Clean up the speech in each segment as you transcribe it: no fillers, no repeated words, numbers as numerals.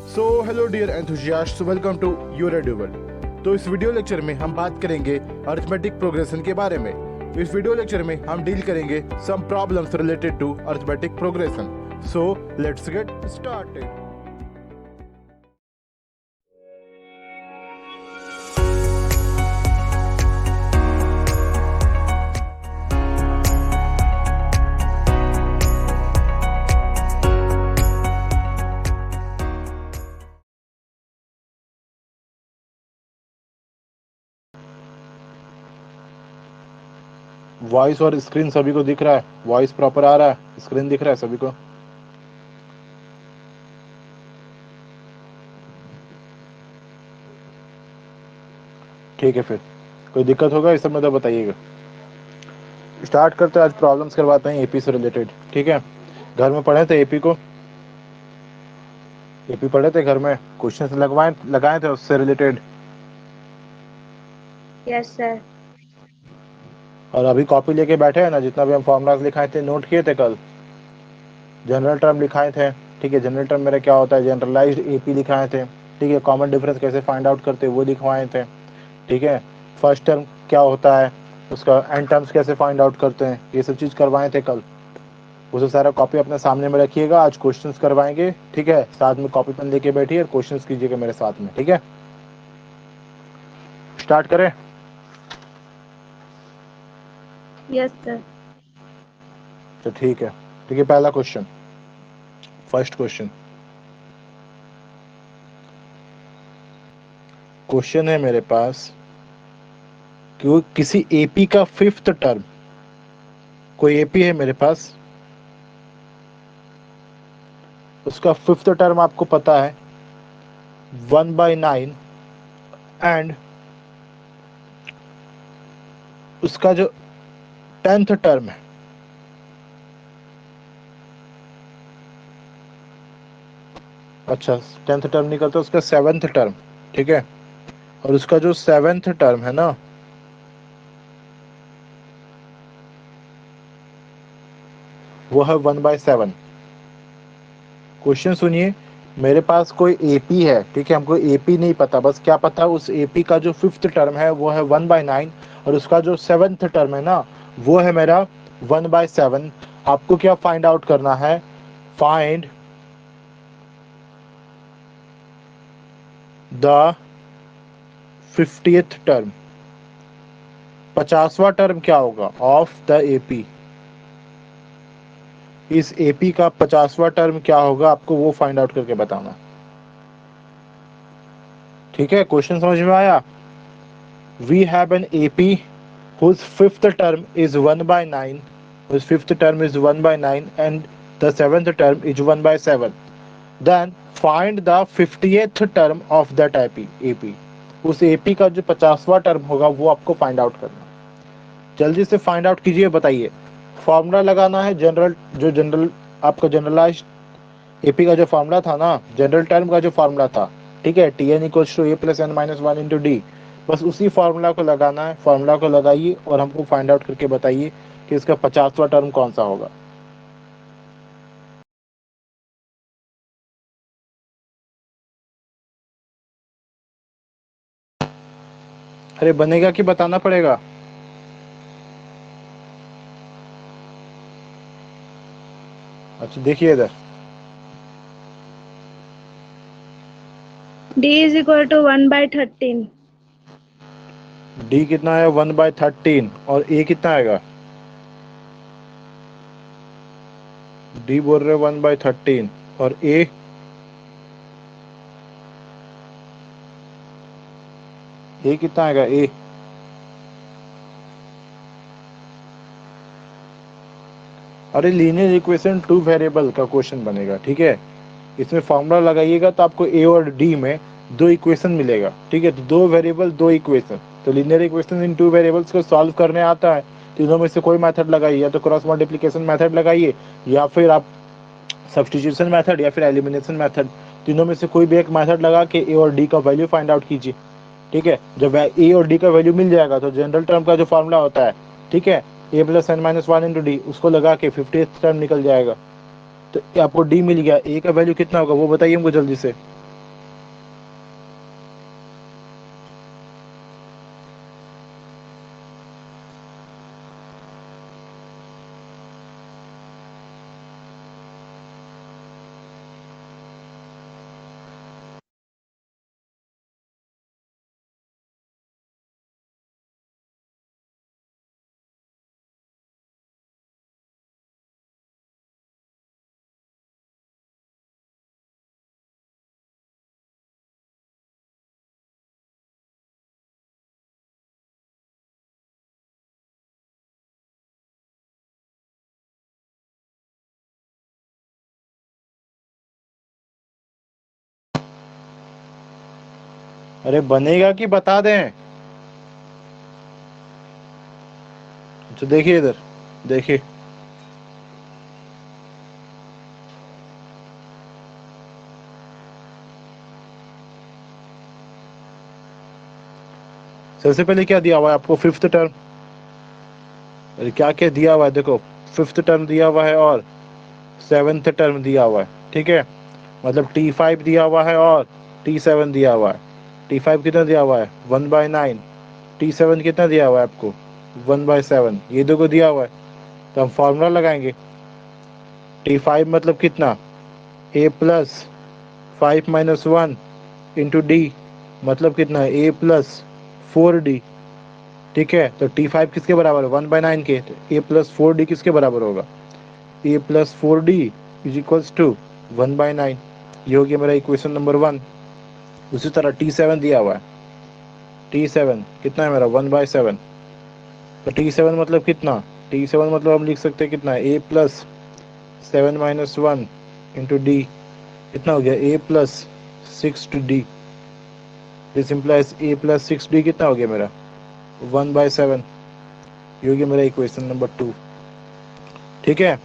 So hello dear enthusiast, welcome to your Edubull. तो इस video lecture में हम बात करेंगे अरिथमेटिक प्रोग्रेशन के बारे में। इस वीडियो लेक्चर में हम डील करेंगे some problems related to arithmetic progression. So let's get started. Voice और स्क्रीन सभी को दिख रहा है? वॉइस प्रॉपर आ रहा है, स्क्रीन दिख रहा है सभी को? ठीक है, फिर कोई दिक्कत होगा इस सब में तो बताइएगा। स्टार्ट करते हैं, आज प्रॉब्लम्स करवाते हैं एपी से रिलेटेड। ठीक है, घर में पढ़े थे एपी को? एपी पढ़े थे घर में, क्वेश्चंस लगाए थे उससे रिलेटेड। Yes sir. और अभी कॉपी लेके बैठे हैं ना, जितना भी हम फॉर्मूलाज लिखाए थे नोट किए थे कल। जनरल टर्म लिखाए थे। ठीक है, जनरल टर्म मेरा क्या होता है, जनरलाइज्ड एपी लिखाए थे। ठीक है, कॉमन डिफरेंस कैसे फाइंड आउट करते वो लिखवाए थे। ठीक है, फर्स्ट टर्म क्या होता है, उसका एंड टर्म्स कैसे फाइंड आउट करते हैं, ये सब चीज़ करवाए थे कल। वो सब सारा कॉपी अपने सामने में रखिएगा, आज क्वेश्चंस करवाएंगे। ठीक है, साथ में कॉपी पेन लेके बैठिए और क्वेश्चंस कीजिएगा मेरे साथ में। ठीक है, स्टार्ट करें? Yes sir. तो ठीक है। ठीक है, पहला क्वेश्चन, फर्स्ट क्वेश्चन है मेरे पास कि किसी एपी का फिफ्थ टर्म, कोई एपी है मेरे पास, उसका फिफ्थ टर्म आपको पता है 1/9, एंड उसका जो 10th टर्म है, अच्छा 10th टर्म निकलता है उसका 7th टर्म। ठीक है, और उसका जो 7th टर्म है ना, वो है 1/7। क्वेश्चन सुनिए, मेरे पास कोई एपी है। ठीक है, हमको एपी नहीं पता, बस क्या पता उस एपी का जो फिफ्थ टर्म है वो है 1/9, और उसका जो 7th टर्म है ना वो है मेरा 1/7। आपको क्या फाइंड आउट करना है, फाइंड द 50th टर्म। 50वां टर्म क्या होगा ऑफ द एपी, इस एपी का 50वां टर्म क्या होगा, आपको वो फाइंड आउट करके बताना। ठीक है, क्वेश्चन समझ में आया? We have an AP whose fifth term is 1/9, whose fifth term is 1/9 and the seventh term is 1/7. Then find the 50th term of that AP. उस AP का जो 50वां टर्म होगा वो आपको फाइंड आउट करना। जल्दी से फाइंड आउट कीजिए, बताइए। फॉर्मूला लगाना है, जनरल आपका जनरलाइज्ड एपी का जो फॉर्मूला था ना, जनरल टर्म का जो फॉर्मूला था। ठीक है, Tn = a + n - 1 × d, बस उसी फॉर्मूला को लगाना है। फॉर्मूला को लगाइए और हमको फाइंड आउट करके बताइए कि इसका 50वां टर्म कौन सा होगा। अरे बनेगा कि बताना पड़ेगा? अच्छा देखिए इधर, D = 1/13। डी कितना है 1/13, और ए कितना आएगा? डी बोल रहे 1/13, और ए कितना आएगा? ए अरे लीनियर इक्वेशन 2 वेरिएबल का क्वेश्चन बनेगा। ठीक है, इसमें फॉर्मूला लगाइएगा तो आपको ए और डी में 2 इक्वेशन मिलेगा। ठीक है, तो 2 वेरिएबल 2 इक्वेशन, तो लीनियर इक्वेशन इन 2 वेरिएबल्स को सॉल्व करने आता है। तीनों में से कोई मेथड लगाइए, या तो क्रॉस मल्टीप्लिकेशन मेथड लगाइए, या फिर आप सब्स्टिट्यूशन मेथड, या फिर एलिमिनेशन मेथड। तीनों में से कोई भी एक मेथड लगा के ए और डी का वैल्यू फाइंड आउट कीजिए। ठीक है, जब ए और डी का वैल्यू मिल जाएगा तो जनरल टर्म का जो फॉर्मूला होता है, ठीक है, a + n - 1 × d, उसको लगा के 50th टर्म निकल जाएगा। तो आपको डी मिल गया, ए का वैल्यू कितना होगा वो बताइए हमको जल्दी से। अरे बनेगा कि बता दें? तो देखिए इधर, देखिए सबसे पहले क्या दिया हुआ है आपको, फिफ्थ टर्म। अरे क्या क्या दिया हुआ है देखो, फिफ्थ टर्म दिया हुआ है और सेवेंथ टर्म दिया हुआ है, ठीक है। मतलब T5 दिया हुआ है और T7 दिया हुआ है। T5 कितना दिया हुआ है, 1/9। T7 कितना दिया हुआ है आपको, 1/7। ये दो को दिया हुआ है, तो हम फॉर्मूला लगाएंगे। T5 मतलब कितना, A+5 - 1 इंटू डी, मतलब कितना है, A+4D, ठीक है। तो T5 किसके बराबर है, 1/9 के, तो A+4D किसके बराबर होगा, A+4D इज इक्वल्स टू 1/9। ये हो गया मेरा इक्वेशन नंबर 1। उसी तरह T7 दिया हुआ है, T7 कितना है मेरा, 1/7। तो T7 मतलब कितना, T7 मतलब हम लिख सकते हैं कितना, A+7 - 1 इंटू डी, कितना हो गया, A+6D। दिस इम्प्लाइज A+6D कितना हो गया मेरा, 1/7। ये हो गया मेरा इक्वेशन नंबर 2, ठीक है।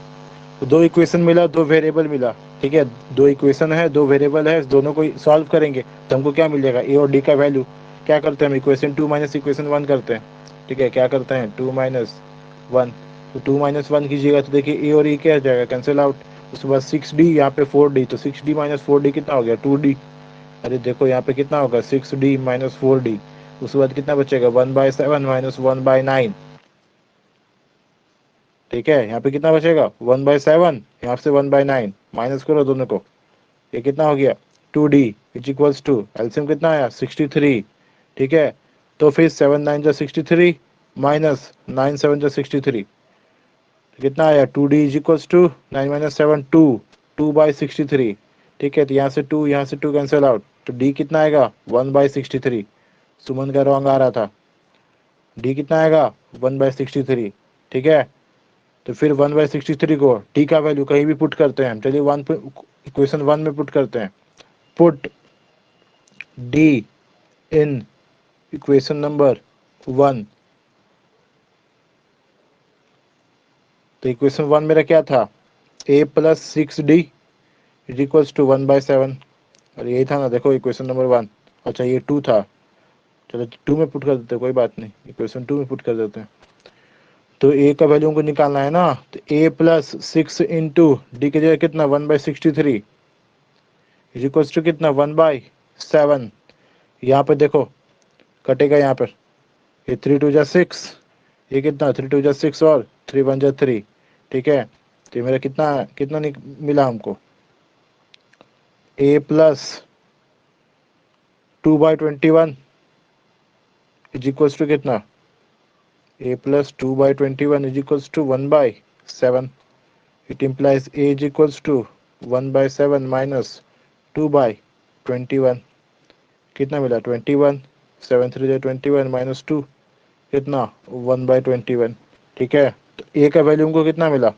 तो दो इक्वेशन मिला, दो वेरिएबल मिला, ठीक है। दो इक्वेशन है, दो वेरिएबल है, दोनों को सॉल्व करेंगे तो हमको क्या मिल जाएगा, ए और डी का वैल्यू। क्या करते हैं हम, इक्वेशन 2 माइनस इक्वेशन 1 करते हैं, ठीक है। क्या करते हैं, 2 - 1। तो 2 - 1 कीजिएगा तो देखिए ए और ई क्या हो जाएगा, कैंसिल आउट। उसके बाद 6D, यहाँ पे 4D, तो 6D - 4D कितना हो गया, 2D। अरे देखो यहाँ पे कितना होगा, 6D - 4D। उसके बाद कितना बचेगा, 1/7 - 1/9, ठीक है। यहाँ पे कितना बचेगा, 1/7, यहाँ से 1/9, माइनस करो दोनों को, ये कितना हो गया, 2D is equals to, LCM कितना आया, 63, ठीक है। तो फिर 7 - 9 = 63 माइनस 9 - 7 = 63, तो कितना आया, 2D इज इक्वल्स टू 9 - 7 2/63, ठीक है। तो यहाँ से 2, यहाँ से 2 कैंसिल आउट, तो D कितना आएगा, 1/63। सुमन का रॉन्ग आ रहा था, D कितना आएगा, 1/63, ठीक है। तो फिर 1/63 को डी का वैल्यू कहीं भी पुट करते हैं हम, चलिए इक्वेशन 1 में पुट करते हैं। Put D in equation number 1। तो इक्वेशन 1 मेरा क्या था, A+6D इज इक्वल्स टू 1/7। और यही था ना, देखो इक्वेशन नंबर 1। अच्छा ये 2 था, चलो 2 में पुट कर देते हैं, कोई बात नहीं, इक्वेशन 2 में पुट कर देते हैं। तो ए का वैल्यू हमको निकालना है ना, तो A+6 इंटू डी की जगह कितना, 1/63 इज इक्वल्स टू कितना, 1/7। यहाँ पे देखो कटेगा, यहाँ पर ये 3 - 2 = 6, ये कितना, 3 - 2 = 6 और 3 - 1 = 3, ठीक है। तो ये मेरा कितना कितना मिला हमको, A+2/21 इज इक्वल्स टू कितना, A+2/21 is equals to 1/7। It implies A is equals to 1/7 minus 2/21, कितना मिला, 21। 7 - 3 = 21 माइनस 2, कितना, 1/21, ठीक है। तो ए का वैल्यू हमको कितना मिला,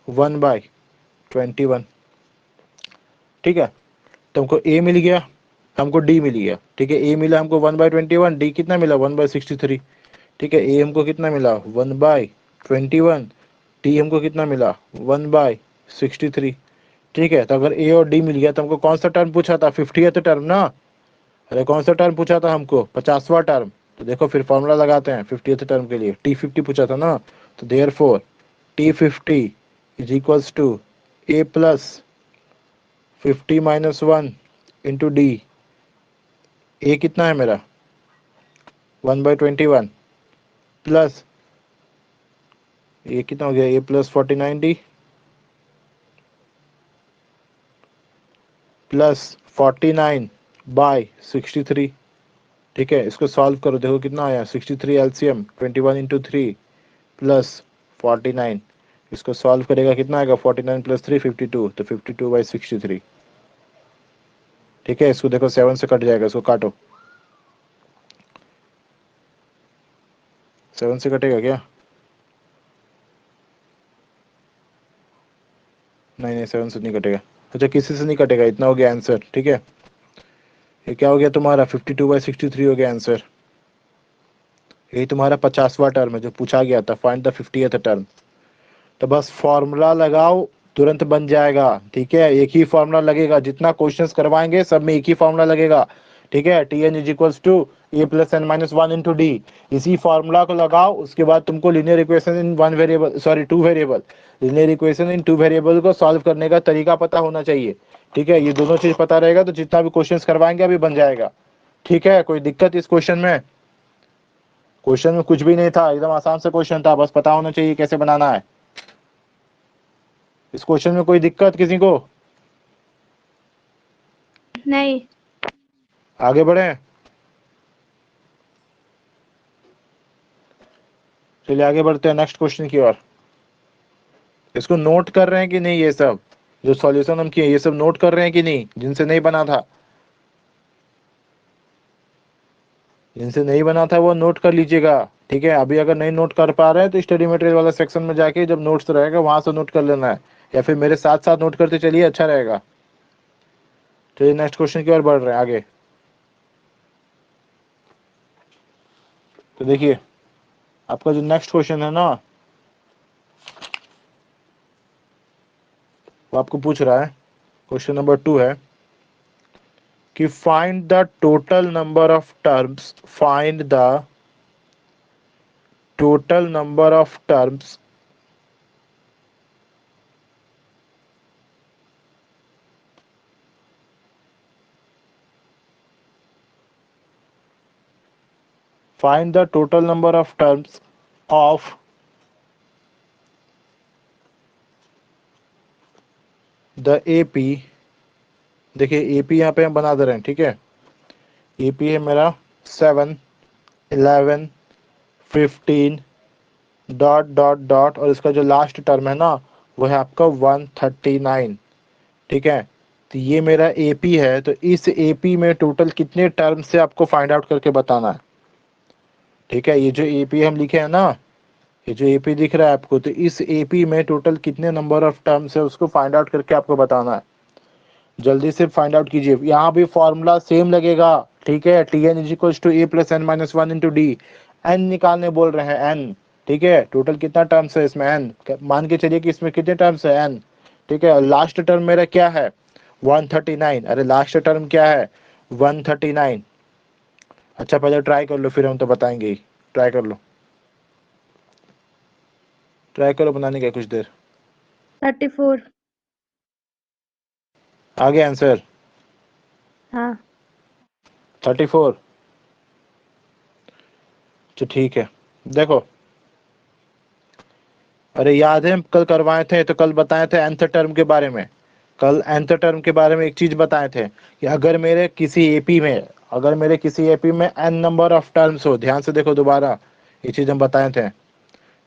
1/21, ठीक है। तो हमको ए मिल गया, हमको डी मिल गया, ठीक है। ए मिला हमको 1/21, डी कितना मिला, 1/63, ठीक है। ए हमको कितना मिला, 1/21, डी हमको कितना मिला, 1/63, ठीक है। तो अगर ए और डी मिल गया तो हमको कौन सा टर्म पूछा था, 50th टर्म ना। अरे कौन सा टर्म पूछा था हमको, 50वां टर्म। तो देखो फिर फॉर्मूला लगाते हैं 50th टर्म के लिए, T50 पूछा था ना, तो therefore T50 is equals to A+50 - 1 into D. A कितना है मेरा, 1/21, प्लस ये कितना हो गया, A+49D प्लस 49/63, ठीक है। इसको सॉल्व करो, देखो कितना आया, 63 एलसीएम, 21 × 3 प्लस 49, इसको सॉल्व करेगा कितना आएगा, 49 + 3 52, तो 52/63, ठीक है। इसको देखो 7 से कट जाएगा, इसको काटो, 7 से कटेगा क्या, नहीं नहीं 7 से नहीं कटेगा। अच्छा किसी से नहीं कटेगा, इतना हो गया आंसर, ठीक है। ये क्या हो गया तुम्हारा 52/63 हो गया आंसर। यही तुम्हारा 50वां टर्म है जो पूछा गया था, फाइंड द 50th टर्म। तो बस फॉर्मूला लगाओ, तुरंत बन जाएगा। ठीक है, एक ही फॉर्मूला लगेगा, जितना क्वेश्चंस करवाएंगे सब में एक ही फॉर्मूला लगेगा। ठीक है, t n is equals to a plus n minus one into d. इसी फॉर्मूला को लगाओ, उसके बाद तुमको linear equation in one variable, sorry two variable, linear equation in two variable को सॉल्व करने का तरीका पता होना चाहिए। ठीक है, ये दोनों चीज पता रहेगा तो जितना भी क्वेश्चन करवाएंगे अभी बन जाएगा। ठीक है, कोई दिक्कत इस क्वेश्चन में? क्वेश्चन में कुछ भी नहीं था, एकदम आसान से क्वेश्चन था, बस पता होना चाहिए कैसे बनाना है। इस क्वेश्चन में कोई दिक्कत किसी को? नहीं। आगे बढ़े, चलिए आगे बढ़ते हैं नेक्स्ट क्वेश्चन की ओर। इसको नोट कर रहे हैं कि नहीं? ये सब जो सॉल्यूशन हम किए ये सब नोट कर रहे हैं कि नहीं? जिनसे नहीं बना था, जिनसे नहीं बना था वो नोट कर लीजिएगा। ठीक है, अभी अगर नहीं नोट कर पा रहे हैं तो स्टडी मटेरियल वाला सेक्शन में जाके जब नोट्स रहेगा वहां से नोट कर लेना है, या फिर मेरे साथ साथ नोट करते चलिए, अच्छा रहेगा। चलिए नेक्स्ट क्वेश्चन की ओर बढ़ रहे हैं आगे। तो देखिए आपका जो नेक्स्ट क्वेश्चन है ना, वो आपको पूछ रहा है, क्वेश्चन नंबर 2 है कि find the total number of terms, find the total number of terms find the total number of terms of the AP। देखिए AP यहाँ पे हम बना दे रहे हैं। ठीक है, AP है मेरा 7, 11, 15 डॉट डॉट डॉट, और इसका जो लास्ट टर्म है ना वो है आपका 139। ठीक है, तो ये मेरा AP है, तो इस AP में टोटल कितने टर्म से आपको फाइंड आउट करके बताना है। ठीक है, ये जो AP हम लिखे हैं ना, ये जो AP दिख रहा है आपको, तो इस AP में टोटल कितने नंबर ऑफ टर्म्स है उसको फाइंड आउट करके आपको बताना है। जल्दी से फाइंड आउट कीजिए, यहाँ भी फॉर्मूला सेम लगेगा। ठीक है, t n is equal to a plus n minus one into d. N निकालने बोल रहे हैं, एन। ठीक है, टोटल कितना टर्म्स है इसमें, एन मान के चलिए कि इसमें कितने टर्म्स है, एन। ठीक है, और लास्ट टर्म मेरा क्या है 139। अरे लास्ट टर्म क्या है 139। अच्छा पहले ट्राई कर लो, फिर हम तो बताएंगे ही। ट्राई कर लो, ट्राई करो बनाने का कुछ देर। 34। आगे आंसर हाँ। 34। तो ठीक है, देखो, अरे याद है हम कल करवाए थे, तो कल बताए थे nth टर्म के बारे में। कल nth टर्म के बारे में एक चीज बताए थे कि अगर मेरे किसी एपी में, अगर मेरे किसी एपी में n नंबर ऑफ टर्म्स हो, ध्यान से देखो दोबारा, ये चीज हम बताए थे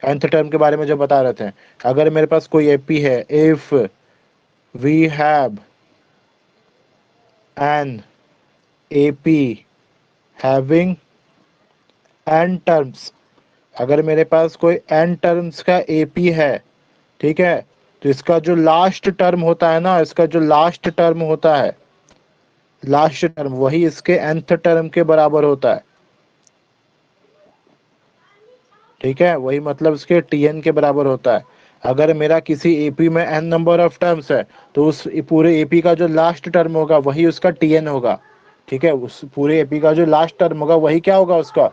nth टर्म के बारे में जब बता रहे थे। अगर मेरे पास कोई एपी है, if we have an AP having n terms, अगर मेरे पास कोई n टर्म्स का एपी है, ठीक है, तो इसका जो लास्ट टर्म होता है ना, इसका जो लास्ट टर्म होता है, लास्ट टर्म वही इसके nth टर्म के बराबर होता है। ठीक है, वही मतलब इसके tn के बराबर होता है। अगर मेरा किसी एपी में n नंबर ऑफ टर्म्स है तो उस पूरे एपी का जो लास्ट टर्म होगा वही उसका tn होगा। ठीक है, उस पूरे एपी का जो लास्ट टर्म होगा वही क्या होगा, उसका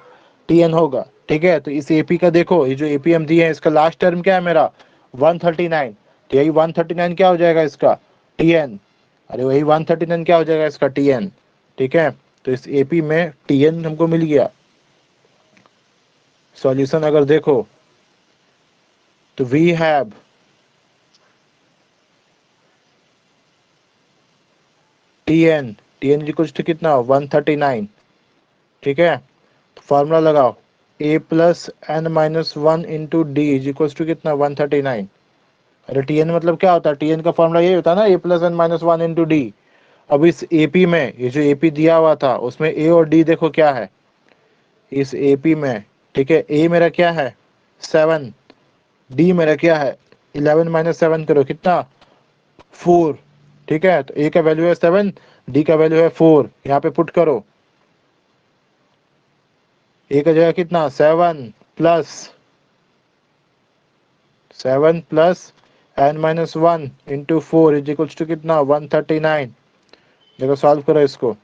tn होगा। ठीक है, तो इस एपी का देखो, ये जो एपी हम दिए हैं इसका लास्ट टर्म क्या है मेरा 139, तो यही 139 क्या हो जाएगा इसका tn। अरे वही 139 क्या हो जाएगा इसका tn। ठीक है, तो इस एपी में tn हमको मिल गया। सॉल्यूशन अगर देखो तो we have tn equal to कितना 139। ठीक है, तो फॉर्मूला लगाओ a plus n minus one into d is equal to कितना 139। अरे tn मतलब क्या होता है, tn का फॉर्मूला यही होता है ना, a plus n minus one into d. अब इस एपी में, ये जो एपी दिया हुआ था उसमें a और d देखो क्या है इस एपी में। ठीक है, a मेरा क्या है 7, d मेरा क्या है 11 माइनस 7 करो कितना 4। ठीक है, तो a का वैल्यू है 7, डी का वैल्यू है 4, यहाँ पे पुट करो। ए का जगह कितना 7 plus n-1 into 4 is equals to कितना 139। देखो सॉल्व करो इसको,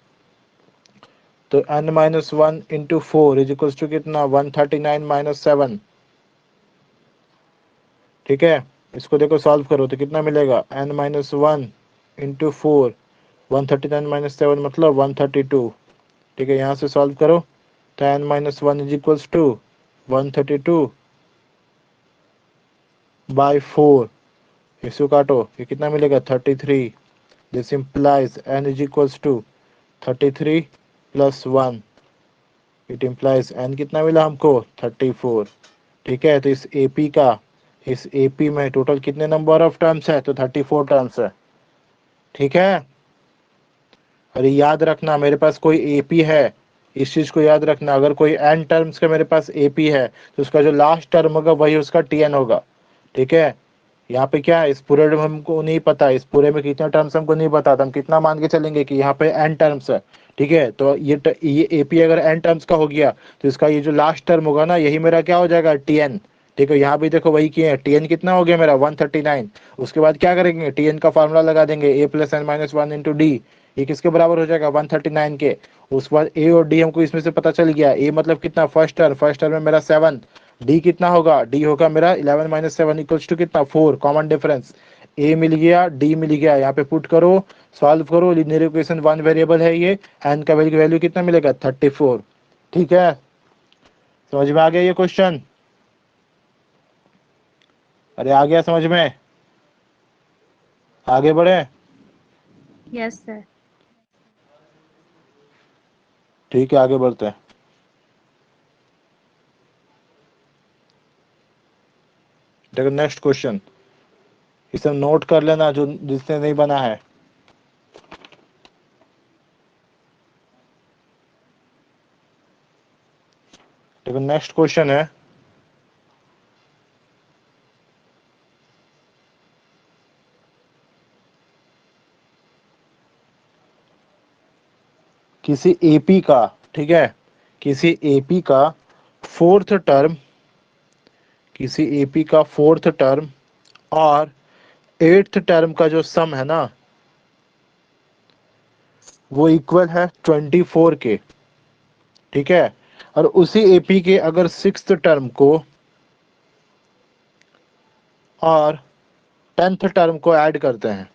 तो n-1 into 4 is equals to कितना 139 माइनस 7। ठीक है, इसको देखो सॉल्व करो तो कितना मिलेगा n-1 इंटू 4, 139 माइनस 7 मतलब 132। ठीक है, यहाँ से सॉल्व करो तो n-1 is equals to 132 by 4, इसको काटो, ये कितना मिलेगा 33। This implies n is equals to 33 plus 1, it implies n कितना मिला हमको 34। ठीक है, तो इस AP में टोटल कितने नंबर ऑफ टर्म्स है, तो 34 टर्म्स है। ठीक है, अरे याद रखना मेरे पास कोई AP है, इस चीज को याद रखना, अगर कोई n टर्म्स का मेरे पास AP है तो उसका जो लास्ट टर्म होगा वही उसका Tn होगा। ठीक है, यहाँ पे क्या है, इस पूरे में हमको नहीं पता, इस पूरे में कितने टर्म्स हमको नहीं पता, तो हम कितना मान के चलेंगे कि यहाँ पे n टर्म्स है। ठीक है, तो ये AP अगर n टर्म्स का हो गया तो इसका ये जो लास्ट टर्म होगा ना, यही मेरा क्या हो जाएगा Tn। ठीक है, यहाँ भी देखो वही किए, Tn कितना हो गया मेरा 139। उसके बाद क्या करेंगे, Tn का फॉर्मूला लगा देंगे, a plus n-1 into D, ये किसके बराबर हो जाएगा 139 के। उसके बाद a और d हमको इसमें से पता चल गया, a मतलब कितना फर्स्ट टर्म में मेरा 7, डी कितना होगा, डी होगा मेरा 11 माइनस 7 इक्वल्स टू कितना 4, कॉमन डिफरेंस, ए मिल गया डी मिल गया, यहाँ पे पुट करो सॉल्व करो, लीनियर इक्वेशन 1 वेरिएबल है ये, एन का वैल्यू कितना मिलेगा 34। ठीक है, समझ में आ गया ये क्वेश्चन, अरे आ गया समझ में, आगे बढ़े। Yes sir. ठीक है, आगे बढ़ते हैं। देखो नेक्स्ट क्वेश्चन, इसे नोट कर लेना जो जिसने नहीं बना है। देखो नेक्स्ट क्वेश्चन है, किसी एपी का, ठीक है, किसी एपी का फोर्थ टर्म, किसी एपी का फोर्थ टर्म और एट्थ टर्म का जो सम है ना, वो इक्वल है 24 के। ठीक है, और उसी एपी के अगर सिक्स्थ टर्म को और 10th टर्म को ऐड करते हैं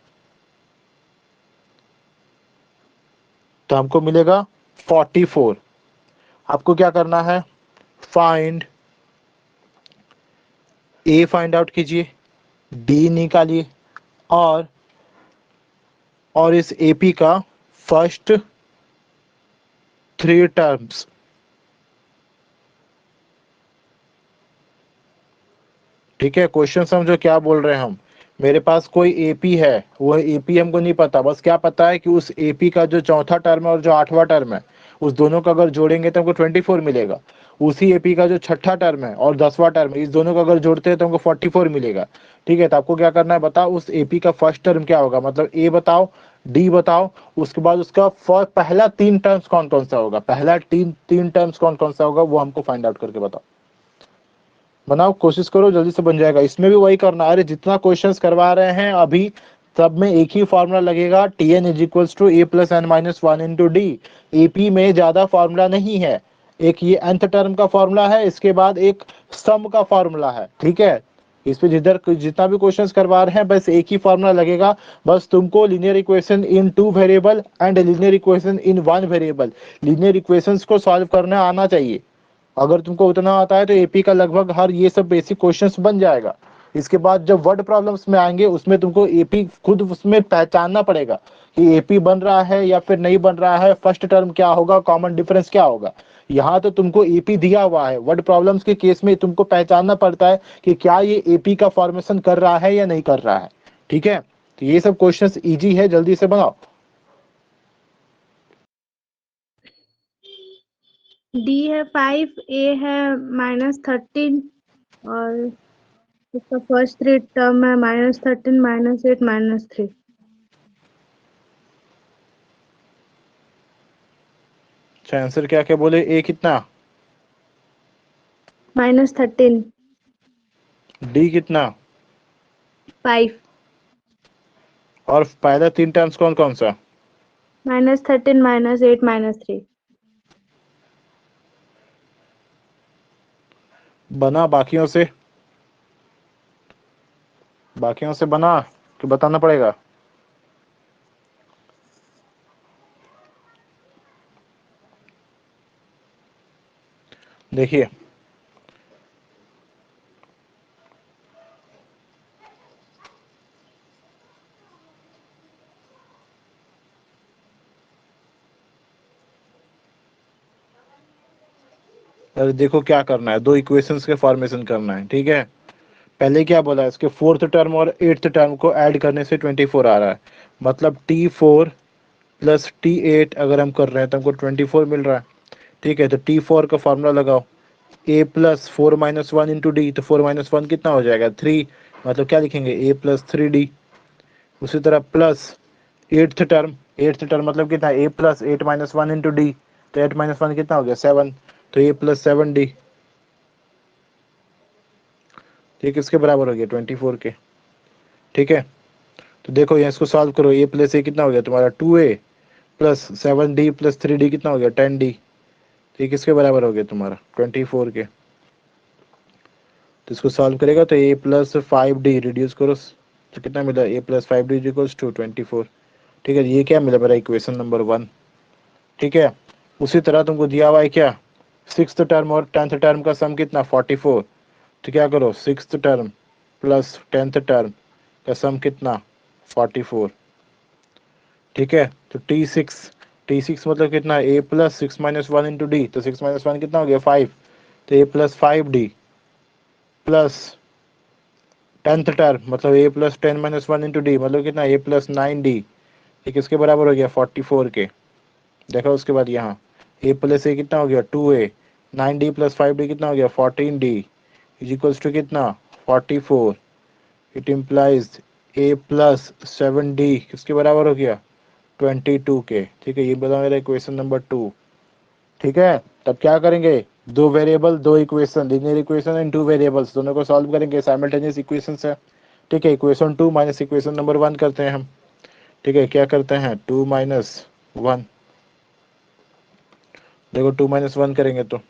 तो हमको मिलेगा 44। आपको क्या करना है, फाइंड ए फाइंड आउट कीजिए, डी निकालिए, और इस एपी का फर्स्ट 3 टर्म्स। ठीक है, क्वेश्चन समझो क्या बोल रहे हैं हम, मेरे पास कोई एपी है, वो एपी हमको नहीं पता, बस क्या पता है कि उस एपी का जो चौथा टर्म है और जो 8वां टर्म है, उस दोनों का अगर जोड़ेंगे तो हमको 24 मिलेगा। उसी एपी का जो छठा टर्म है और 10वां टर्म है, इस दोनों को अगर जोड़ते हैं तो हमको 44 मिलेगा। ठीक है, तो आपको क्या करना है, बताओ उस एपी का फर्स्ट टर्म क्या होगा, मतलब ए बताओ, डी बताओ, उसके बाद उसका पहला 3 टर्म्स कौन कौन सा होगा, पहला तीन टर्म्स कौन कौन सा होगा, वो हमको फाइंड आउट करके बताओ। बनाओ, कोशिश करो, जल्दी से बन जाएगा। इसमें भी वही करना, अरे जितना क्वेश्चंस करवा रहे हैं अभी सब में एक ही फॉर्मूला लगेगा, t n is equals to a plus n minus 1 into d. AP में ज्यादा फॉर्मूला नहीं है, एक ये nth टर्म का फॉर्मूला है, इसके बाद एक सम का फॉर्मूला है। ठीक है, इस पे जिधर जितना भी क्वेश्चंस करवा रहे हैं बस एक ही फॉर्मूला लगेगा, बस तुमको linear equation in 2 variable and linear equation in 1 variable, linear equations को सॉल्व करना आना चाहिए। अगर तुमको उतना आता है तो एपी का लगभग हर ये सब बेसिक क्वेश्चंस बन जाएगा। इसके बाद जब वर्ड प्रॉब्लम्स में आएंगे उसमें तुमको एपी खुद उसमें पहचानना पड़ेगा कि एपी बन रहा है या फिर नहीं बन रहा है, फर्स्ट टर्म क्या होगा, कॉमन डिफरेंस क्या होगा। यहाँ तो तुमको एपी दिया हुआ है, वर्ड प्रॉब्लम्स के केस में तुमको पहचानना पड़ता है कि क्या ये एपी का फॉर्मेशन कर रहा है या नहीं कर रहा है। ठीक है, तो ये सब क्वेश्चंस इजी है, जल्दी से बनाओ। डी है 5, ए है -13 और इसका फर्स्ट 3 टर्म है -13 -8 -3। अच्छा आंसर क्या क्या बोले, ए कितना, -13, डी कितना, 5, और पहला 3 टर्म्स कौन कौन सा? -13, -8, -3। बना बाकियों से बना कि बताना पड़ेगा? देखिए अरे देखो क्या करना है, दो इक्वेशंस के फॉर्मेशन करना है, ठीक है। पहले क्या बोला है, इसके 4th टर्म और 8th टर्म को ऐड करने से 24 आ रहा है, मतलब T4 प्लस T8 अगर हम कर रहे हैं तो हमको 24 मिल रहा है, ठीक है। तो T4 का फॉर्मूला लगाओ, a प्लस 4 - 1 इंटू डी, तो 4 - 1 कितना हो जाएगा, 3, मतलब क्या लिखेंगे, a प्लस 3d। उसी तरह प्लस 8th टर्म मतलब कितना, a प्लस 8 - 1 इंटू डी, तो 8 - 1 कितना हो गया, 7, तो a प्लस 7d, ठीक, इसके बराबर हो गया 24 के, ठीक है। तो देखो यहाँ इसको सॉल्व करो, a प्लस a कितना हो गया तुम्हारा 2a plus 7d plus 3d कितना हो गया 10d, ठीक, इसके बराबर हो गया तुम्हारा 24 के। तो इसको सॉल्व करेगा तो a प्लस 5d रिड्यूस करो तो कितना मिला, a plus 5d equals to 24, ठीक है। ये क्या मिला मेरा इक्वेशन नंबर 1, ठीक है। उसी तरह तुमको दिया हुआ है क्या, 6th टर्म और 10th टर्म का सम कितना 44, तो क्या करो 6th term plus 10th term का सम कितना 44, ठीक है। तो टी सिक्स मतलब कितना, ए प्लस 6 - 1 इंटू डी, तो 6 - 1 कितना हो गया 5, तो ए plus 5d plus 10th term मतलब ए प्लस 10 - 1 इंटू डी मतलब कितना, ए प्लस 9d, ठीक, इसके बराबर हो गया 44 के। देखो उसके बाद यहाँ ए प्लस ए कितना हो गया 2a, 9d प्लस 5d कितना हो गया 14d इज इक्वल्स टू कितना 44, it implies A plus 7d किसके बराबर हो गया 22 के, ठीक है। ये बताओ मेरा इक्वेशन नंबर 2, ठीक है। तब क्या करेंगे, दो वेरिएबल दो equation, linear equation and two variables दोनों को सॉल्व करेंगे, साइमल्टेनियस इक्वेशन है, ठीक है। इक्वेशन 2 माइनस इक्वेशन नंबर 1 करते हैं हम, ठीक है। क्या करते हैं 2 - 1, देखो 2 - 1 करेंगे तो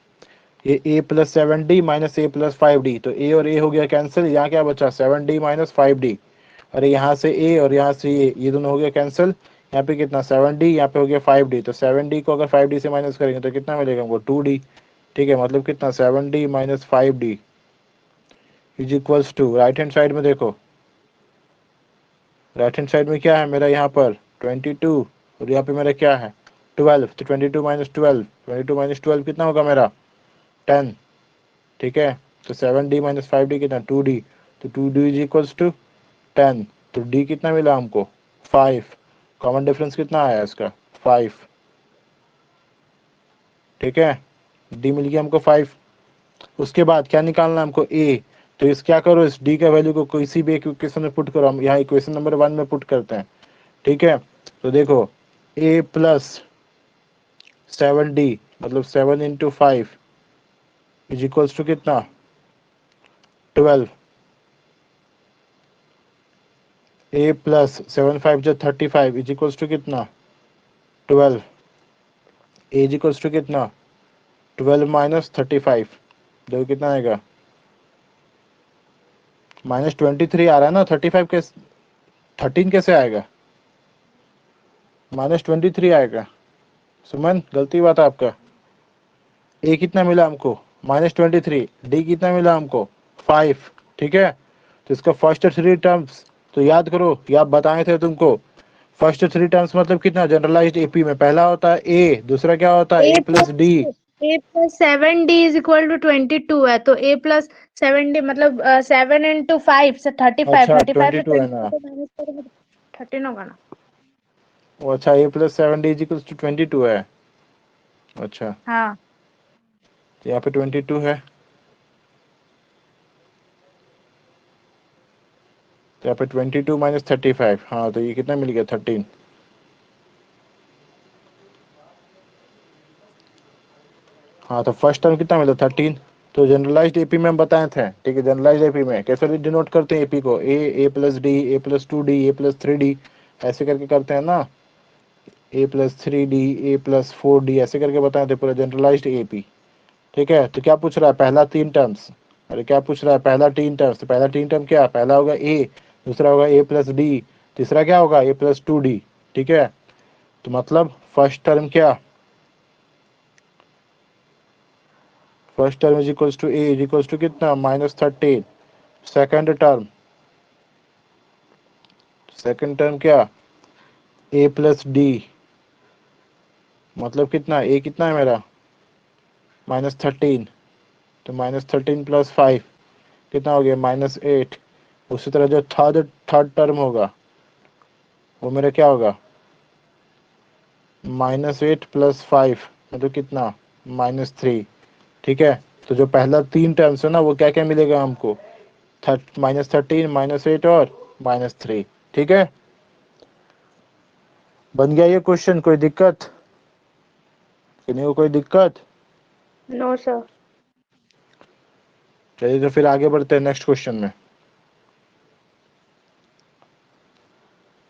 ये a plus 7d minus A plus 5d, तो a और a हो गया कैंसिल, यहाँ क्या बचा 7d माइनस 5d, अरे यहाँ से a और यहाँ से ये दोनों हो गया कैंसिल, यहाँ पे कितना 7d, यहाँ पे हो गया 5d, तो 7d को अगर 5d से माइनस करेंगे तो कितना मिलेगा हमको 2d, ठीक है। मतलब कितना 7d minus 5d is equals to, right hand side में देखो, राइट हैंड साइड में क्या है मेरा यहाँ पर 22 और यहाँ पे मेरा क्या है 12, तो 22 - 12 कितना होगा मेरा 10, ठीक है। तो 7d माइनस 5d कितना 2d, तो 2d इज इक्वल्स टू 10, तो d कितना मिला हमको 5, कॉमन डिफरेंस कितना आया इसका 5, ठीक है। d मिल गया हमको 5। उसके बाद क्या निकालना है हमको a, तो इस क्या करो इस d का वैल्यू को किसी भी एक इक्वेशन में पुट करो, हम यहाँ इक्वेशन नंबर 1 में पुट करते हैं, ठीक है। तो देखो a प्लस 7d मतलब 7 इंटू 5 इज इक्वल्स टू कितना 12, a प्लस 7 5 जो 35 इज इक्वल्स टू कितना 12, a इज इक्वल्स टू कितना 12 माइनस 35, देखो कितना आएगा -23 आ रहा है ना, 35 के 13 कैसे आएगा, -23 आएगा, सुमन गलती बात है आपका। ए कितना मिला हमको -23, डी कितना मिला हमको 5, ठीक है। तो इसका फर्स्ट 3 टर्म्स तो याद करो, या बताए थे तुमको, फर्स्ट 3 टर्म्स मतलब कितना जनरलाइज्ड एपी में पहला होता है ए, दूसरा क्या होता है a a plus d, plus 7d is equal to 22 है, तो a प्लस 7d मतलब 7 इंटू 5 से 35, अच्छा 35 से 22 है ना, 22 को माइनस करेंगे तो 13 होगा ना। वो अच्छा A plus 7d is equal to 22 है, अच्छा। हाँ, तो यहाँ पे 22 है, तो यहाँ पे 22 माइनस 35, हाँ तो ये कितना मिल गया 13, हाँ तो फर्स्ट टर्म कितना मिला 13। तो जनरलाइज्ड एपी में हम बताए थे, ठीक है। जनरलाइज्ड एपी में कैसे डिनोट करते हैं एपी को, ए प्लस डी, ए प्लस 2 डी, ए प्लस 3 डी, ऐसे करके करते हैं ना। ए प्लस 3 डी, ए प्लस 4 डी, ऐसे करके बताए थे पूरा जनरलाइज्ड एपी, ठीक है। तो क्या पूछ रहा है, पहला 3 टर्म्स। अरे क्या पूछ रहा है, पहला 3 टर्म्स। तो पहला 3 टर्म क्या, पहला होगा ए, दूसरा होगा ए प्लस डी, तीसरा क्या होगा ए प्लस 2 डी, ठीक है। तो मतलब फर्स्ट टर्म क्या, first term is equals to a is equals to कितना -13। सेकंड टर्म, सेकंड टर्म क्या, ए प्लस डी, मतलब कितना, ए कितना है मेरा -13। तो -13 प्लस 5 कितना हो गया -8। उसी तरह जो थर्ड थर्ड टर्म होगा वो मेरा क्या होगा -8 प्लस 5 मतलब कितना -3, ठीक है। तो जो पहला 3 टर्म्स है ना वो क्या क्या मिलेगा हमको, -13 -8 और -3, ठीक है। बन गया ये क्वेश्चन, कोई दिक्कत कि नहीं, कोई दिक्कत। No sir. चलिए तो फिर आगे बढ़ते हैं नेक्स्ट क्वेश्चन में।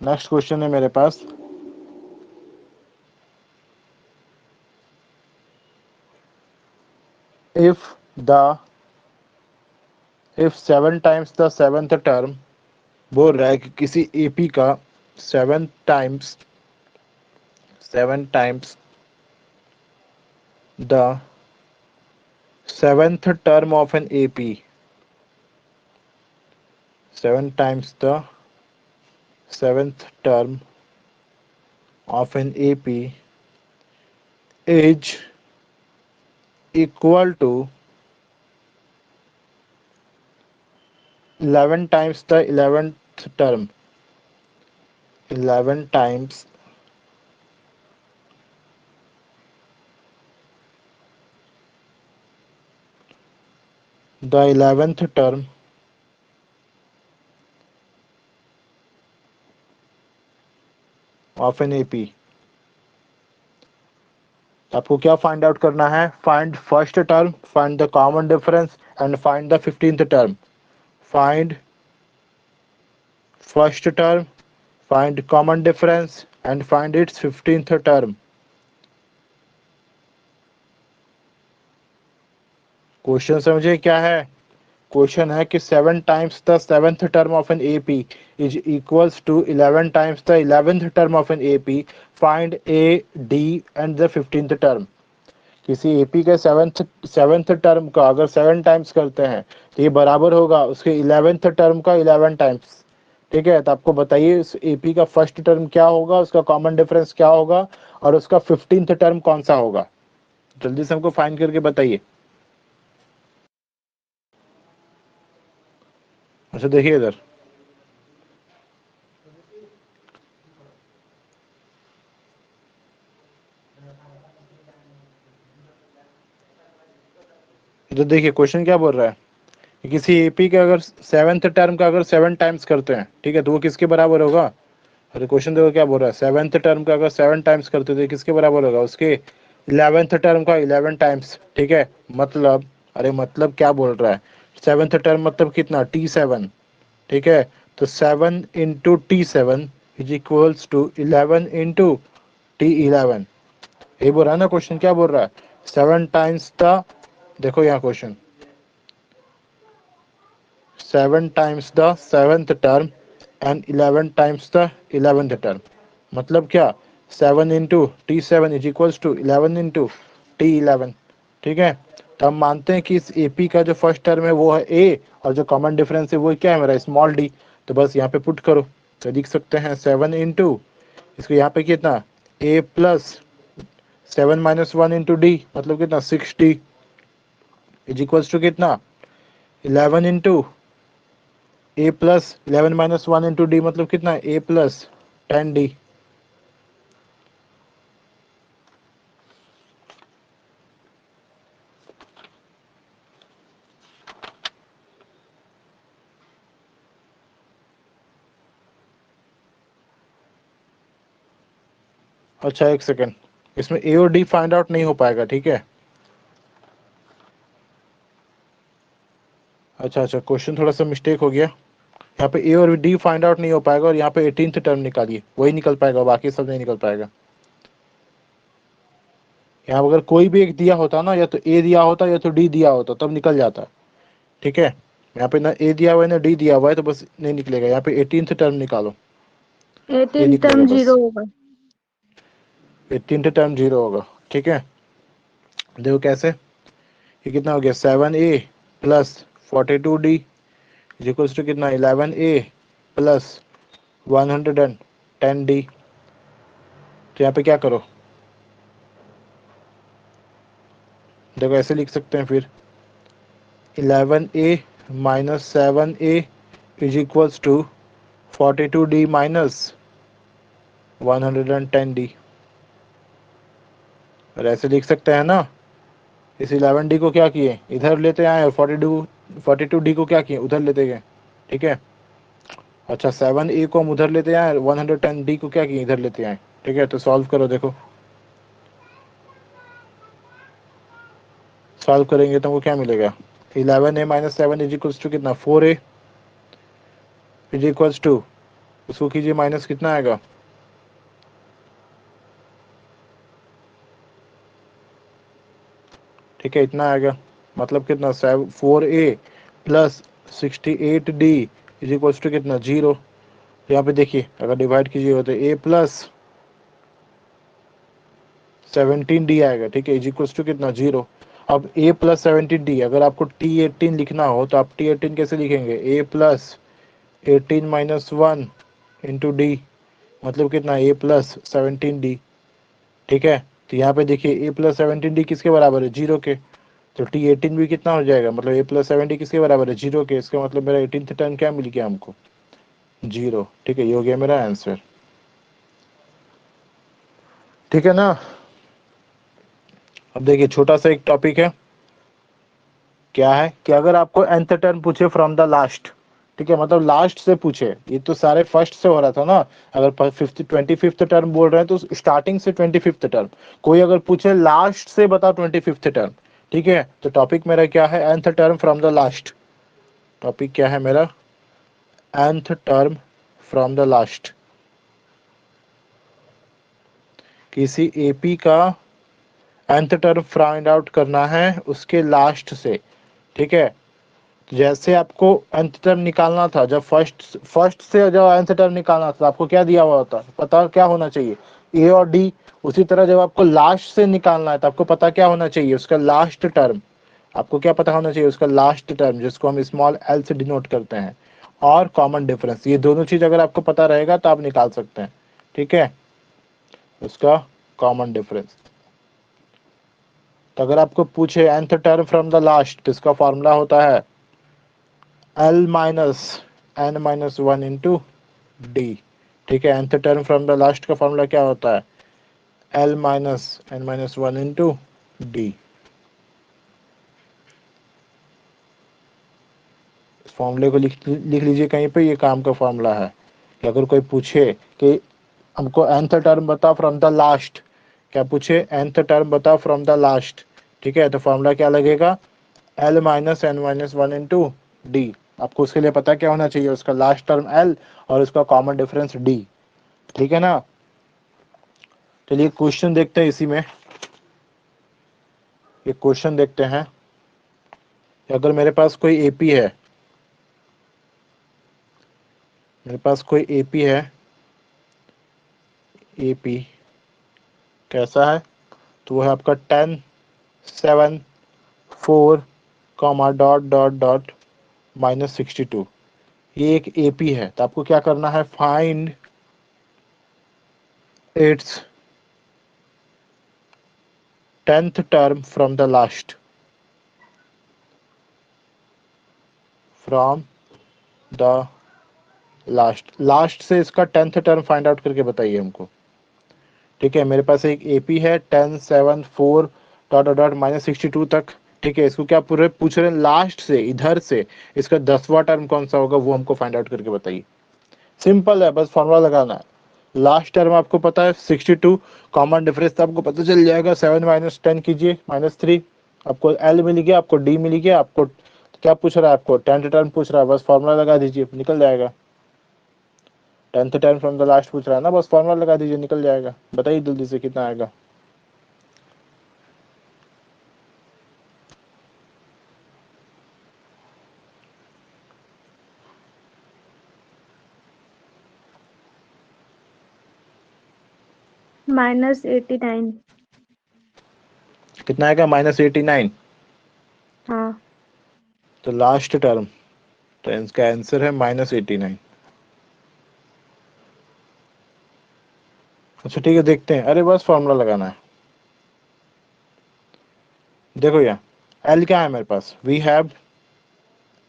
नेक्स्ट क्वेश्चन है मेरे पास, if the if 7 times the seventh term, बोल रहा है कि किसी एपी का 7 times the seventh term of an AP, 7 times the seventh term of an AP is equal to 11 times the 11th term, 11 times the 11th term of an AP। आपको क्या find out करना है, find first term, find the common difference and find the 15th term. Find first term, find common difference and find its 15th term. Question समझे क्या है, question है कि 7 times the seventh term of an AP is equals to 11 times the 11th term of an AP, find a d and the 15th term. किसी AP के seventh term का अगर 7 times करते हैं तो ये बराबर होगा उसके 11th टर्म का 11 टाइम्स, ठीक है। तो आपको बताइए इस एपी का फर्स्ट टर्म क्या होगा, उसका कॉमन डिफरेंस क्या होगा और उसका 15th टर्म कौन सा होगा, जल्दी से हमको फाइंड करके बताइए। अच्छा देखिए इधर, इधर देखिए क्वेश्चन क्या बोल रहा है कि किसी एपी के अगर सेवेंथ टर्म का अगर 7 टाइम्स करते हैं, ठीक है, तो वो किसके बराबर होगा। अरे क्वेश्चन देखो क्या बोल रहा है, सेवेंथ टर्म का अगर 7 टाइम्स करते तो किसके बराबर होगा, उसके 11th टर्म का 11 टाइम्स, ठीक है। मतलब अरे मतलब क्या बोल रहा है, सेवेंथ टर्म मतलब कितना T7, ठीक है। तो 7 into T7 is equals to 11 into T11, ये बोल रहा है ना क्वेश्चन, क्या बोल रहा है 7 टाइम्स द, देखो यहाँ question 7 times the seventh term and 11 times the 11th term, मतलब क्या 7 into T7 is equals to 11 into T11, ठीक है। तो हम मानते हैं कि इस AP का जो फर्स्ट टर्म है वो है A और जो कॉमन डिफरेंस है वो क्या है मेरा स्मॉल d। तो बस यहाँ पे पुट करो तो लिख सकते हैं 7 इंटू, इसको यहाँ पे कितना A plus 7 minus 1 into D मतलब कितना 6d इज इक्वल्स टू कितना 11 इंटू ए प्लस 11 माइनस 1 इंटू डी मतलब कितना ए प्लस 10d। अच्छा एक सेकेंड, इसमें ए और डी फाइंड आउट नहीं हो पाएगा, ठीक है। अच्छा अच्छा, क्वेश्चन थोड़ा सा मिस्टेक हो गया। यहाँ पे ए और डी फाइंड आउट नहीं हो पाएगा और यहाँ पे 18th टर्म निकालिए, वही निकल पाएगा, बाकी सब नहीं निकल पाएगा। यहाँ अगर कोई भी एक दिया होता ना, या तो ए दिया होता या तो डी दिया होता, तब निकल जाता। ठीक है, यहाँ पे ना ए दिया हुआ है ना डी दिया हुआ है, तो बस नहीं निकलेगा। यहाँ पे 18th टर्म निकालो, ये 18 निकलेगा टर्म बस। 0 होगा। 18th टर्म 0 होगा। ठीक है, देखो कैसे, ये कितना हो गया, 7a plus 42d is equals to कितना, 11a प्लस 110d। तो यहाँ पे क्या करो, देखो ऐसे लिख सकते हैं फिर, 11a minus 7a is equals to 42d minus 110d। और ऐसे लिख सकते हैं ना, इस 11d को क्या किए, इधर लेते आए, और 42d को क्या किए, उधर लेते गए। ठीक है, अच्छा 7a को हम उधर लेते आए, 110d को क्या किए, इधर लेते आए। ठीक है, तो सॉल्व करो, देखो सॉल्व करेंगे तो हमको क्या मिलेगा, 11a minus 7 is equals to कितना, 4a इज इक्वल्स टू, उसको कीजिए माइनस, कितना आएगा, ठीक है इतना आएगा, मतलब कितना, 4a plus 68d is equals to कितना, 0। यहाँ पे देखिए अगर डिवाइड कीजिए तो a प्लस 17d आएगा। ठीक है, इज इक्वल्स टू कितना, 0। अब a प्लस 17d, अगर आपको t18 लिखना हो तो आप t18 कैसे लिखेंगे, a plus 18 minus 1 into D, मतलब कितना, a प्लस 17d। ठीक है, तो यहाँ पे देखिए a प्लस 17d किसके बराबर है, 0 के। तो t18 भी कितना हो जाएगा, मतलब a प्लस 70 किसके बराबर है, 0 के। इसका मतलब मेरा 18th टर्म क्या मिल गया हमको, 0। ठीक है, ये हो गया मेरा आंसर। ठीक है ना। अब देखिए छोटा सा एक टॉपिक है, क्या है कि अगर आपको nth टर्म पूछे फ्रॉम द लास्ट, ठीक है, मतलब लास्ट से पूछे, ये तो सारे फर्स्ट से हो रहा था ना। अगर 25th टर्म बोल रहे हैं तो स्टार्टिंग से 25th टर्म, कोई अगर पूछे लास्ट से बताओ 25th टर्म। ठीक है, तो टॉपिक मेरा क्या है, nth term from the last. Topic क्या है मेरा, nth term from the last. किसी एपी का nth टर्म फाइंड आउट करना है उसके लास्ट से। ठीक है, जैसे आपको nth टर्म निकालना था, जब फर्स्ट से जब nth टर्म निकालना था, आपको क्या दिया हुआ होता, पता क्या होना चाहिए, ए और डी। उसी तरह जब आपको लास्ट से निकालना है तो आपको पता क्या होना चाहिए, उसका लास्ट टर्म। आपको क्या पता होना चाहिए, उसका लास्ट टर्म, जिसको हम स्मॉल एल से डिनोट करते हैं, और कॉमन डिफरेंस। ये दोनों चीज अगर आपको पता रहेगा तो आप निकाल सकते हैं। ठीक है, उसका कॉमन डिफरेंस। तो अगर आपको पूछे nth term from the last, तो इसका फॉर्मूला होता है L minus n minus 1 into D. ठीक है, nth term from the last का फॉर्मूला क्या होता है, L minus n minus 1 into D. इस फॉर्मूले को लिख लीजिए कहीं पे, ये काम का फॉर्मूला है कि अगर कोई पूछे कि हमको nth टर्म बताओ फ्रॉम द लास्ट, क्या पूछे, nth टर्म बताओ फ्रॉम द लास्ट। ठीक है, तो फॉर्मूला क्या लगेगा, L minus n minus 1 into D. आपको उसके लिए पता क्या होना चाहिए, उसका लास्ट टर्म L और उसका कॉमन डिफरेंस D। ठीक है ना। चलिए क्वेश्चन देखते हैं इसी में। ये क्वेश्चन देखते हैं, अगर मेरे पास कोई एपी है, मेरे पास कोई एपी है, एपी कैसा है, तो वो है आपका 10 7 4 comma dot dot dot minus 62। ये एक एपी है, तो आपको क्या करना है, find its 10th term from the last, from the last से इसका 10th टर्म फाइंड आउट करके बताइए हमको। ठीक है, मेरे पास एक एपी है 10 7 4 डॉट डॉट माइनस 62 तक। ठीक है, इसको क्या पूरे पूछ रहे हैं, लास्ट से, इधर से इसका 10वां टर्म कौन सा होगा, वो हमको फाइंड आउट करके बताइए। सिंपल है, बस फॉर्मूला लगाना है। लास्ट टर्म आपको पता है 62, कॉमन डिफरेंस तो आपको पता चल जाएगा, 7 माइनस 10 कीजिए, -3। आपको L मिल गया, आपको D मिल गया, आपको क्या पूछ रहा है आपको? 10th टर्म पूछ रहा है, बस फॉर्मूला लगा दीजिए, निकल जाएगा। 10th term from the last पूछ रहा है ना, बस फॉर्मूला लगा दीजिए, निकल जाएगा। बताइए जल्दी से कितना आएगा। -89। कितना आएगा? -89। हाँ। तो लास्ट टर्म, तो इसका आंसर है -89। अच्छा ठीक है, देखते हैं। अरे बस फॉर्मूला लगाना है। देखो यहाँ एल क्या है मेरे पास, वी हैव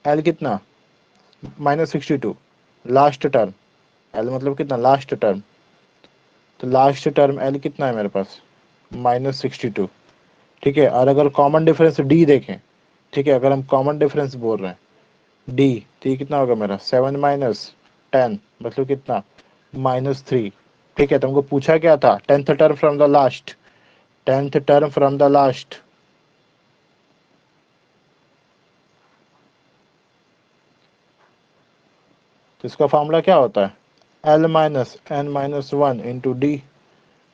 एल कितना, -62 लास्ट टर्म। एल मतलब कितना, लास्ट टर्म। तो लास्ट टर्म एल कितना है मेरे पास, -62। ठीक है, और अगर कॉमन डिफरेंस डी देखें, ठीक है, अगर हम कॉमन डिफरेंस बोल रहे हैं डी, तो ये कितना होगा मेरा, 7 - 10 मतलब कितना, -3। ठीक है, तुमको पूछा क्या था, 10th term from the last, 10th term from the last. तो इसका फॉर्मूला क्या होता है, L-n-1 इंटू डी।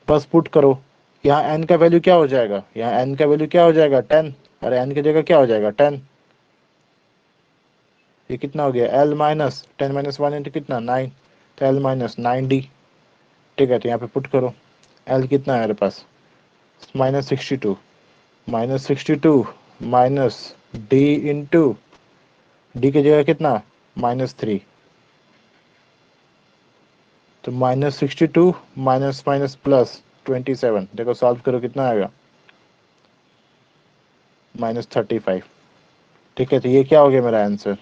बस पुट करो, यहाँ n का वैल्यू क्या हो जाएगा, यहाँ n का वैल्यू क्या हो जाएगा, 10, और n की जगह क्या हो जाएगा, 10। ये कितना हो गया, L-10 - 1 इंटू कितना, 9, तो L-9d। ठीक है, तो यहाँ पे पुट करो, L कितना है मेरे पास, -62, -62 माइनस डी इंटू डी की जगह कितना, -3। तो -62 माइनस माइनस प्लस 27, देखो सॉल्व करो कितना आएगा, -35। ठीक है, तो ये क्या हो गया मेरा answer,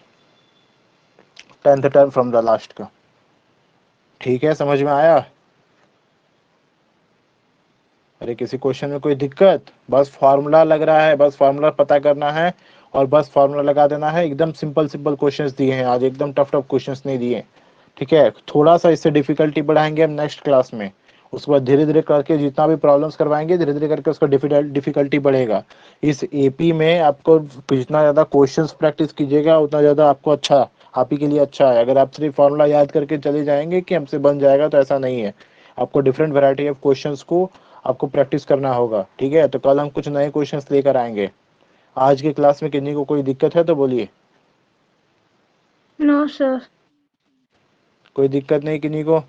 10th term from the last का। ठीक है, समझ में आया? अरे किसी क्वेश्चन में कोई दिक्कत? बस फार्मूला लग रहा है, बस फार्मूला पता करना है और बस फार्मूला लगा देना है। एकदम सिंपल सिंपल क्वेश्चंस दिए हैं आज, एकदम टफ टफ क्वेश्चंस नहीं दिए। ठीक है, थोड़ा सा इससे डिफिकल्टी बढ़ाएंगे हम नेक्स्ट क्लास में। उसके बाद धीरे धीरे करके जितना भी प्रॉब्लम्स करवाएंगे, धीरे धीरे करके उसका डिफिकल्टी बढ़ेगा। इस एपी में आपको जितना ज़्यादा क्वेश्चंस प्रैक्टिस कीजिएगा उतना ज़्यादा आपको अच्छा, आप ही के लिए अच्छा है। अगर आप सिर्फ फार्मूला याद करके चले जाएंगे कि हमसे बन जाएगा, तो ऐसा नहीं है। आपको डिफरेंट वैरायटी ऑफ क्वेश्चंस को आपको प्रैक्टिस करना होगा। ठीक है, तो कल हम कुछ नए क्वेश्चंस लेकर आएंगे। आज की क्लास में किन्हीं को कोई दिक्कत है तो बोलिए। No sir. कोई दिक्कत नहीं किन्हीं को?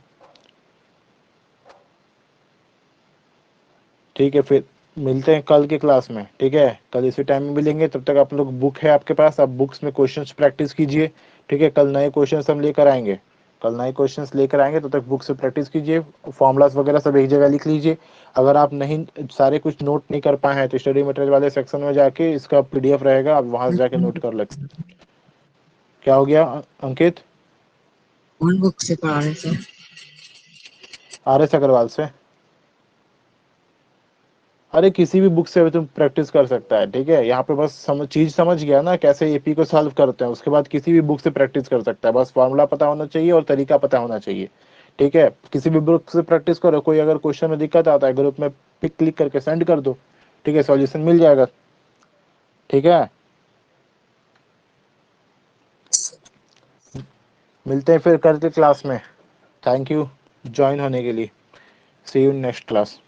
ठीक है, फिर मिलते हैं कल के क्लास में। ठीक है, कल इसी टाइम में मिलेंगे। तब तक आप लोग, बुक है आपके पास, आप बुक्स में क्वेश्चंस प्रैक्टिस कीजिए। ठीक है, कल नए क्वेश्चंस हम लेकर आएंगे, कल नए क्वेश्चंस लेकर आएंगे। तब तक बुक से प्रैक्टिस कीजिए, फॉर्मूलाज वगैरह सब एक जगह लिख लीजिए। अगर आप नहीं सारे कुछ नोट नहीं कर पाए हैं तो स्टडी मटेरियल वाले सेक्शन में जाके इसका पीडीएफ रहेगा, आप वहां से जाके नोट कर ले। क्या हो गया अंकित? कौन बुक से पढ़ा रहे थे? RS अग्रवाल से। अरे किसी भी बुक से भी तुम प्रैक्टिस कर सकता है। ठीक है, यहाँ पे बस चीज समझ गया ना कैसे एपी को सॉल्व करते हैं, उसके बाद किसी भी बुक से प्रैक्टिस कर सकता है। बस फॉर्मूला पता होना चाहिए और तरीका पता होना चाहिए। ठीक है, किसी भी बुक से प्रैक्टिस करो। कोई अगर क्वेश्चन में दिक्कत आता है, ग्रुप में पिक क्लिक करके सेंड कर दो। ठीक है, सॉल्यूशन मिल जाएगा। ठीक है, मिलते हैं फिर कल के क्लास में। थैंक यू ज्वाइन होने के लिए। सी यू नेक्स्ट क्लास।